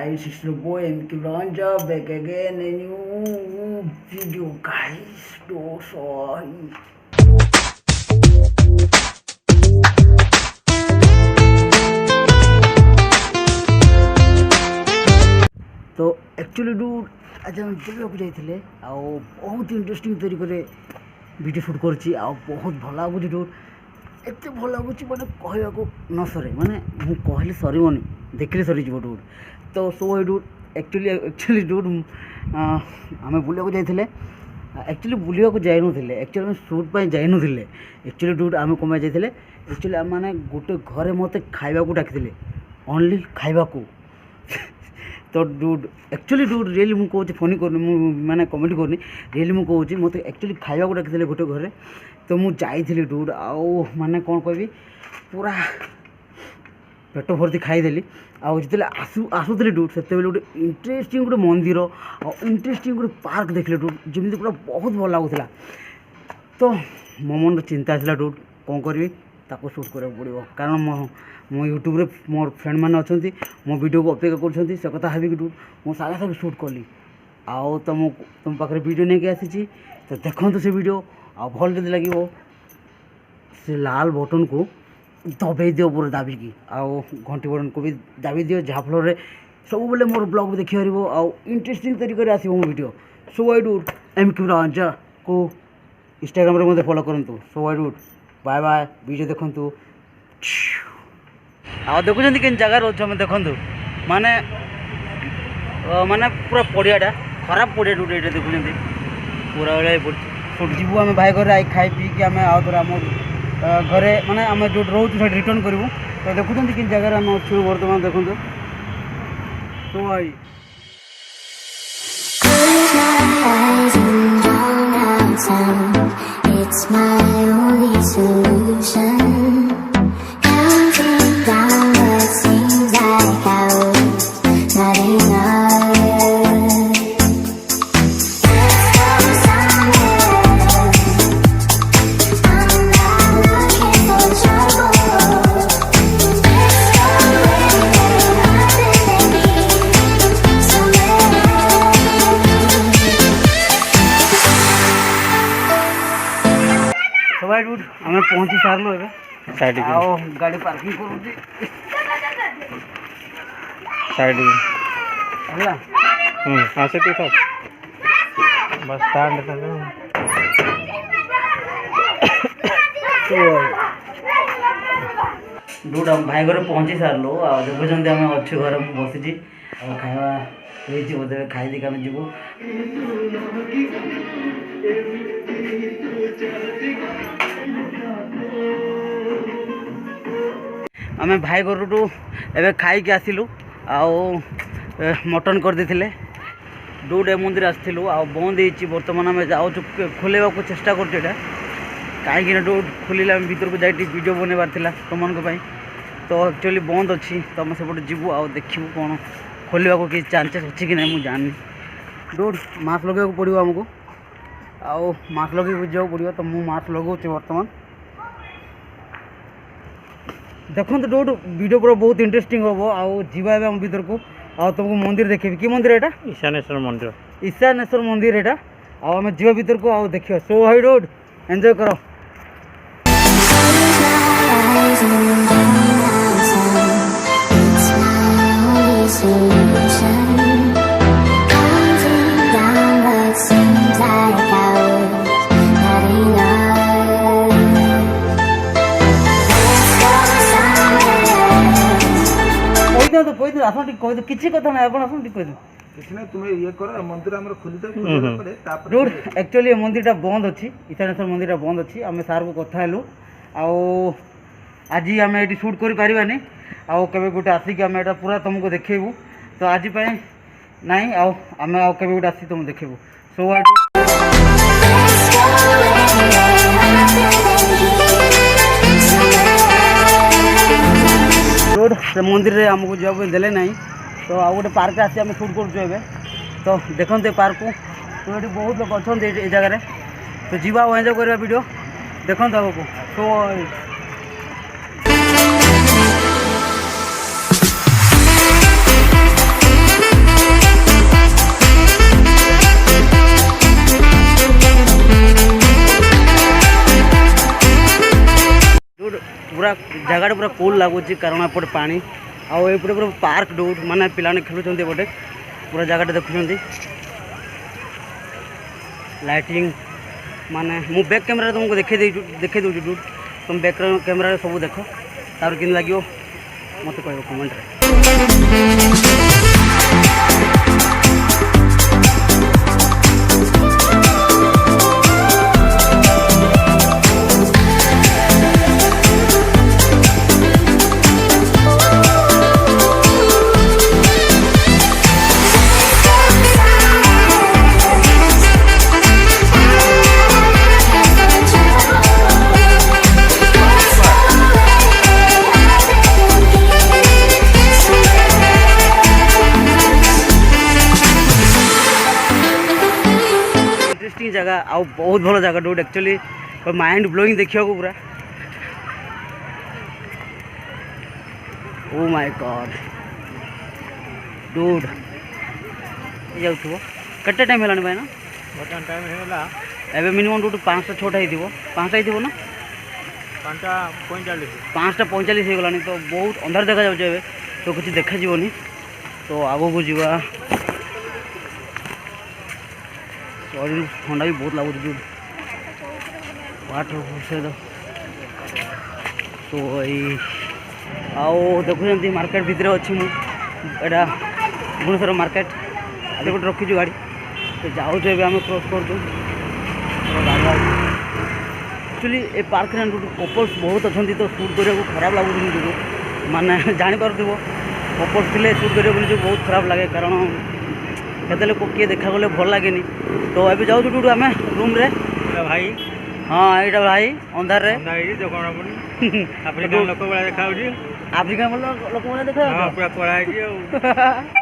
guys, it's your boy mkbranza back again in new video guys. So sorry. तो actually dude आज आम बुलाक जाइए बहुत इंटरेस्टिंग तरीके वीडियो शूट कर बहुत भल लगुच डूड एत भल लगुच मैंने कहवाक न सरे माने मुझे कहले सरबनी देखिले सरीज डूड तो सो डूड एक्चुअली डूड आम बुलाक जाइए एक्चुअली बुलाक जाइए एक्चुअली आम शूट पर जाइए एक्चुअली डूड आम कम जाइए एक्चुअली आम मैंने गोटे घरे मत खावा डाकी ओनली खावा तो डूड एक्चुअली डूड रियली मुझे कहूँ फनी कर मैंने कमेडी करनी रियली मुझे कहूँ मत एक्चुअली खावा को डाकी गोटे घरे तो मुझे जाइली डूड आउ माने कौन कह पूरा पेट भर्ती खाईदेली आउ जो आसुली डूड से गोटे इंटरेस्टिंग गोटे मंदिर इंटरेस्टिंग गोटे पार्क देखले डूड जमी पूरा बहुत भल लगुला तो मो मन चिंता आसला डूड कौन करी ताको शूट करा पड़ो कारण मो यूट्यूब रे मोर फ्रेंड मैंने अच्छा मो वीडियो को अपेक्षा कर से कथा भाविक डूड मो सागे सागे शूट कली आउ तुम पाखे वीडियो नहीं आसी तो देखो से वीडियो आ भल जब लगे से लाल बटन को दबे दियो पूरा दाबिकी आउ घंटी बटन को भी दाबी दियो जहाँफल सब बेले मोर ब्लॉग देखी पार आउ इंटरेस्टिंग तरीके आसो मो वीडियो सो आई डूड mkbranza को इंस्टाग्राम रे मते फॉलो करंतु सो आई डूड बाय बाय वीडियो देखंतु आ देखुं कि जगार अच्छे मैं देखूँ माने माने पूरा पड़ियाटा खराब पड़िया डूड ये देखुं पूरा भाया फुट जीवु आम भाई घर आई खाई पी कि आम आउ थोड़ा आम घरे माने आम जो रोच से रिटर्न करूँ तो देखुं कि जगार आम अच्छे बर्तमान देखूँ तो आई It's my only solution. Counting down what seems like hours, not enough. Let's go somewhere. I'm not looking for trouble. Let's go other than me, somewhere. भाई डूड आम पहुँची सारू ए गाड़ी पार्किंग कर बस स्टैंड डूड आम भाई घर पहुँची सारू आ देखुं आम अच्छे घर बसी खावा बोधे खाई देख आम जीवु आम भाई घर टू एवं खाई आसिलु आउ मटन कर देथिले डूड ए मंदिर आसलु आ बंद हो बर्तमान आम जाऊँ खोलेवा को चेष्टा करा कहीं डूड खोलिले आम भीतर को जाए वीडियो बनवार था तुम तो एक्चुअली बंद अच्छी तो आम सेपटे जीवु आ देखू कौन खोलिया को कि चांसेस अच्छी कि नहीं मुझे जाननी डूड मास्क लगे पड़ो आमको आउ मास्क लगे बुझा पड़ो तो मुझे मास्क लगाऊँ बर्तमान देखो तो डूड वीडियो पूरा बहुत इंटरेस्टिंग हम आउ जीवा आम भीतर को आ तुमको मंदिर देखेबी कि मंदिर एटा ईशानेश्वर मंदिर एटा आ आम जीवा भीतर को आउ देखियो सो हाई डूड एंजॉय करो तो कोई दिन आसन कोई तो किसी कथा ना आपण आसन कोई दिन किसी ना तुम्हें ये करो मंदिर हमर खुली दे डूड एक्चुअली मंदिर टा बंद अछि ईशानेश्वर मंदिर टा बंद अछि आमे सार को कथा हेलु आउ आज आम ये शूट कर पारिबानी आउ केबे गोटे आसिक आम एटा पूरा तुमको देखेबू तो आज पाए नहीं आउ आम आउ केबे गोटे आसी तुम देखेबू सो रोड से मंदिर रे हमको जब देले नहीं तो आउ गोटे पार्क आसी आम शूट कर तो देखते पार्क को तो ये बहुत लोग अच्छा ये जगह तो जीवा एंजॉय करवा वीडियो देखते आगको तो पूरा जगह पूरा कूल लगुच कारण एपटे पानी आउे पूरा पार्क डूड माने पिलाने खेलुंट एपटे पूरा जगह देखुं लाइटिंग माने मु बैक कैमेरा तुमको देखे दूँ डूड तुम बैक कैमेरा सब देख तार कि लगे मत कह कमेंट इंटरेस्टिंग जगह आउ बहुत भल जगह डूड एक्चुअली माइंड ब्लोइंग देखा पूरा ओ माय गॉड डूड जाऊ कटे टाइम है भाई ना बर्तमान टाइम है एवं मिनिमम डूड 5टा 6टा हो 5टा हो ना 5टा 45 हो गलानी तो बहुत अंधार देखा जाए तो कुछ देखा जीवनी तो आगो को जीवा शरीर ठंडा भी बहुत लगुच डूड वाटर तो यही आओ देखुं मार्केट भितर अच्छी मुझा भुवनेश्वर मार्केट आज गोटे रखीचु गाड़ी तो जाऊँ आम क्रॉस कर एक्चुअली ए पार्क में कपल्स बहुत अच्छा तो सुट करने खराब लगुच माने जापर कपल्स थे सुट कर बहुत खराब लगे कारण केते लोग किए देखा गले भल लगे तो अभी जाऊँ डूड आम रूम रे भाई हाँ यहाँ भाई अंधार लोक देखा आफ्रिका लोक देखा पूरा